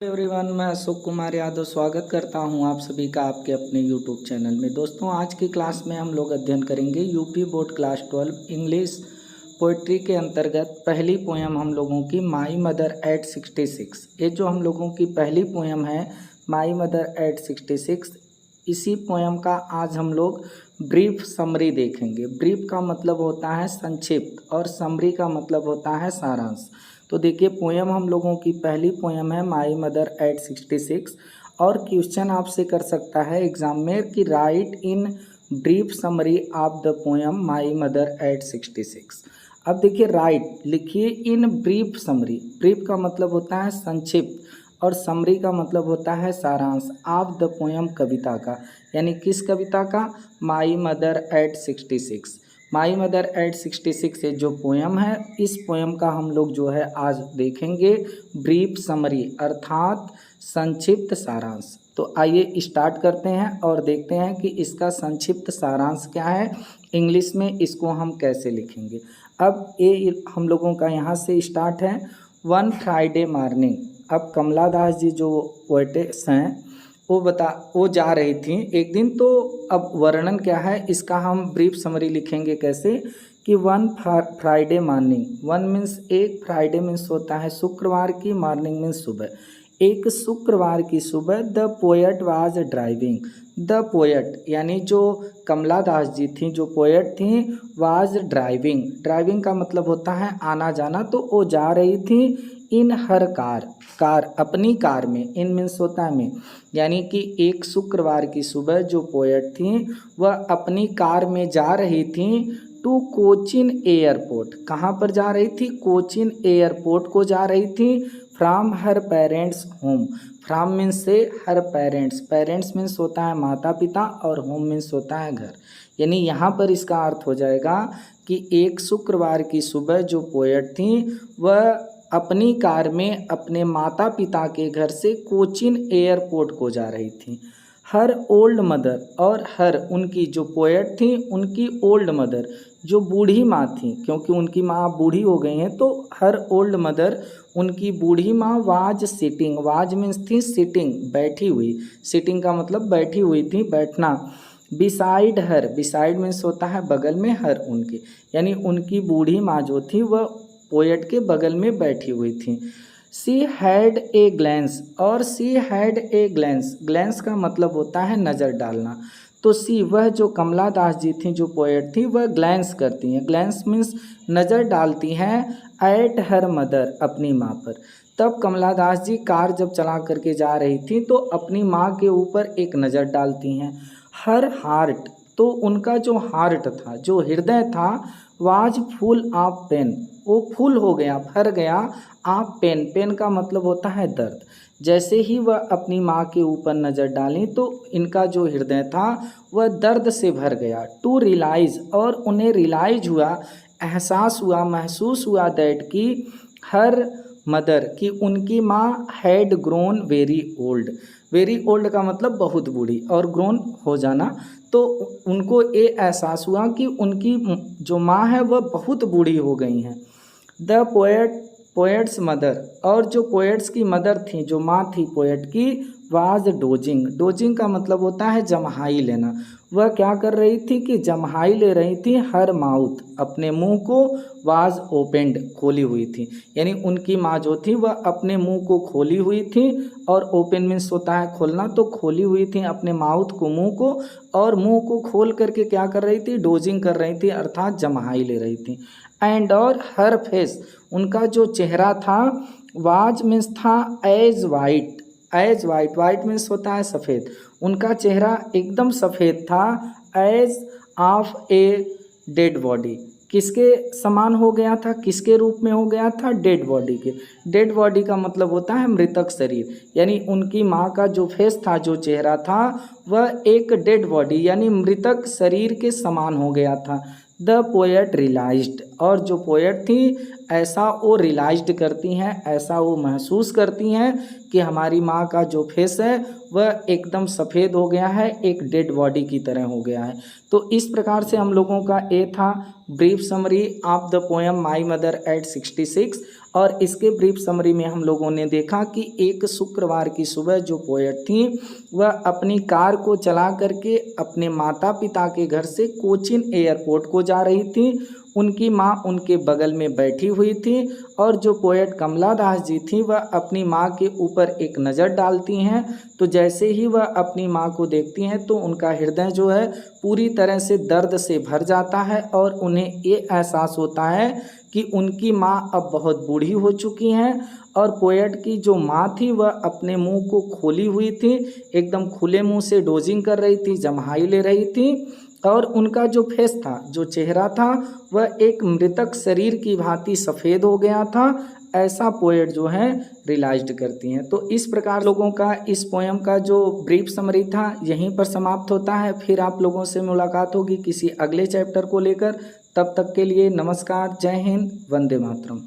Everyone, मैं अशोक कुमार यादव स्वागत करता हूं आप सभी का आपके अपने यूट्यूब चैनल में। दोस्तों, आज की क्लास में हम लोग अध्ययन करेंगे UP board class 12 English poetry के अंतर्गत पहली पोयम हम लोगों की माई मदर एट 66। ये जो हम लोगों की पहली पोयम है माई मदर एट 66, इसी पोयम का आज हम लोग ब्रीफ समरी देखेंगे। ब्रीफ का मतलब होता है संक्षिप्त और समरी का मतलब होता है सारांश। तो देखिए, पोयम हम लोगों की पहली पोयम है माई मदर एट 66 और क्वेश्चन आपसे कर सकता है एग्जाम में कि right in brief summary of the poem my mother eight 66। अब देखिए, राइट लिखिए इन ब्रीफ समरी। ब्रीफ का मतलब होता है संक्षिप्त और समरी का मतलब होता है सारांश ऑफ द पोयम, कविता का। यानी किस कविता का? My mother eight 66। My mother eight 66 ये जो पोयम है, इस पोयम का हम लोग जो है आज देखेंगे ब्रीफ समरी अर्थात संक्षिप्त सारांश। तो आइए स्टार्ट करते हैं और देखते हैं कि इसका संक्षिप्त सारांश क्या है, इंग्लिश में इसको हम कैसे लिखेंगे। अब ये हम लोगों का यहाँ से स्टार्ट है। One Friday morning. अब कमला दास जी जो पोएटेस हैं वो जा रही थी एक दिन। तो अब वर्णन क्या है इसका, हम ब्रीफ समरी लिखेंगे कैसे कि one Friday morning. One means एक, फ्राइडे मीन्स होता है शुक्रवार की, मॉर्निंग मीन्स सुबह। एक शुक्रवार की सुबह the poet was driving. The poet यानी जो कमला दास जी थी, जो पोएट थी, वाज ड्राइविंग। ड्राइविंग का मतलब होता है आना जाना। तो वो जा रही थी इन हर कार, अपनी कार में। इन मीन्स होता है में, यानी कि एक शुक्रवार की सुबह जो पोएट थी वह अपनी कार में जा रही थी टू कोचिन एयरपोर्ट। कहाँ पर जा रही थी? कोचिन एयरपोर्ट को जा रही थी। From her parents home. From means से, हर पेरेंट्स, पेरेंट्स मीन्स होता है माता पिता और होम मीन्स होता है घर। यानी यहाँ पर इसका अर्थ हो जाएगा कि एक शुक्रवार की सुबह जो पोएट थी वह अपनी कार में अपने माता पिता के घर से कोचिन एयरपोर्ट को जा रही थी। हर ओल्ड मदर, और हर उनकी जो पोएट थी उनकी ओल्ड मदर, जो बूढ़ी माँ थी, क्योंकि उनकी माँ बूढ़ी हो गई हैं। तो हर ओल्ड मदर, उनकी बूढ़ी माँ, वाज सिटिंग। वाज मीन्स थी सिटिंग, बैठी हुई। सिटिंग का मतलब बैठी हुई थी, बैठना। बिसाइड हर, बिसाइड मीन्स होता है बगल में, हर उनकी, यानी उनकी बूढ़ी माँ जो थी वह पोएट के बगल में बैठी हुई थी। सी हैड ए ग्लैंस, और she had a glance, glance का मतलब होता है नज़र डालना। तो सी, वह जो कमला दास जी थी, जो पोएट थी, वह ग्लैंस करती हैं। ग्लैंस मीन्स नज़र डालती हैं एट हर मदर, अपनी माँ पर। तब कमला दास जी कार जब चला करके जा रही थी तो अपनी माँ के ऊपर एक नज़र डालती हैं। हर हार्ट, तो उनका जो हार्ट था, जो हृदय था, वाज फुल ऑफ पेन, वो फुल हो गया, भर गया। ऑफ पेन, पेन का मतलब होता है दर्द। जैसे ही वह अपनी माँ के ऊपर नज़र डाली तो इनका जो हृदय था वह दर्द से भर गया। टू रियलाइज, और उन्हें रियलाइज हुआ, एहसास हुआ, महसूस हुआ दैट की हर मदर, कि उनकी माँ had grown very old. Very old का मतलब बहुत बूढ़ी, और ग्रोन हो जाना। तो उनको ये एहसास हुआ कि उनकी जो माँ है वह बहुत बूढ़ी हो गई हैं। द पोएट्स मदर, और जो पोएट्स की मदर थी, जो माँ थी पोएट की, वाज डोजिंग। डोजिंग का मतलब होता है जम्हाई लेना। वह क्या कर रही थी कि जम्हाई ले रही थी। हर माउथ, अपने मुंह को, वाज ओपेंड, खोली हुई थी। यानी उनकी माँ जो थी वह अपने मुंह को खोली हुई थी, और ओपन मीन्स होता है खोलना। तो खोली हुई थी अपने माउथ को, मुंह को, और मुंह को खोल करके क्या कर रही थी? डोजिंग कर रही थी, अर्थात जम्हाई ले रही थी। एंड, और हर फेस, उनका जो चेहरा था, वाज मीन्स था as white. As white, white means होता है सफ़ेद। उनका चेहरा एकदम सफ़ेद था। As of a dead body, किसके समान हो गया था? किसके रूप में हो गया था? डेड बॉडी के। डेड बॉडी का मतलब होता है मृतक शरीर। यानी उनकी माँ का जो फेस था, जो चेहरा था, वह एक डेड बॉडी यानी मृतक शरीर के समान हो गया था। द पोएट रियलाइज्ड, और जो पोएट थी ऐसा वो रियलाइज्ड करती हैं, ऐसा वो महसूस करती हैं कि हमारी माँ का जो फेस है वह एकदम सफ़ेद हो गया है, एक डेड बॉडी की तरह हो गया है। तो इस प्रकार से हम लोगों का ये था brief summary of the poem my mother eight 66। और इसके ब्रीफ समरी में हम लोगों ने देखा कि एक शुक्रवार की सुबह जो पोएट थी वह अपनी कार को चला करके अपने माता पिता के घर से कोचीन एयरपोर्ट को जा रही थी। उनकी माँ उनके बगल में बैठी हुई थी और जो पोएट कमला दास जी थी वह अपनी माँ के ऊपर एक नज़र डालती हैं। तो जैसे ही वह अपनी माँ को देखती हैं तो उनका हृदय जो है पूरी तरह से दर्द से भर जाता है और उन्हें ये एहसास होता है कि उनकी माँ अब बहुत बूढ़ी हो चुकी हैं और पोएट की जो माँ थी वह अपने मुंह को खोली हुई थी, एकदम खुले मुंह से डोजिंग कर रही थी, जम्हाई ले रही थी और उनका जो फेस था, जो चेहरा था वह एक मृतक शरीर की भांति सफ़ेद हो गया था। ऐसा पोएट जो है रियलाइज्ड करती हैं। तो इस प्रकार लोगों का इस पोएम का जो ब्रीफ समरी था यहीं पर समाप्त होता है। फिर आप लोगों से मुलाकात होगी किसी अगले चैप्टर को लेकर। तब तक के लिए नमस्कार, जय हिंद, वंदे मातरम।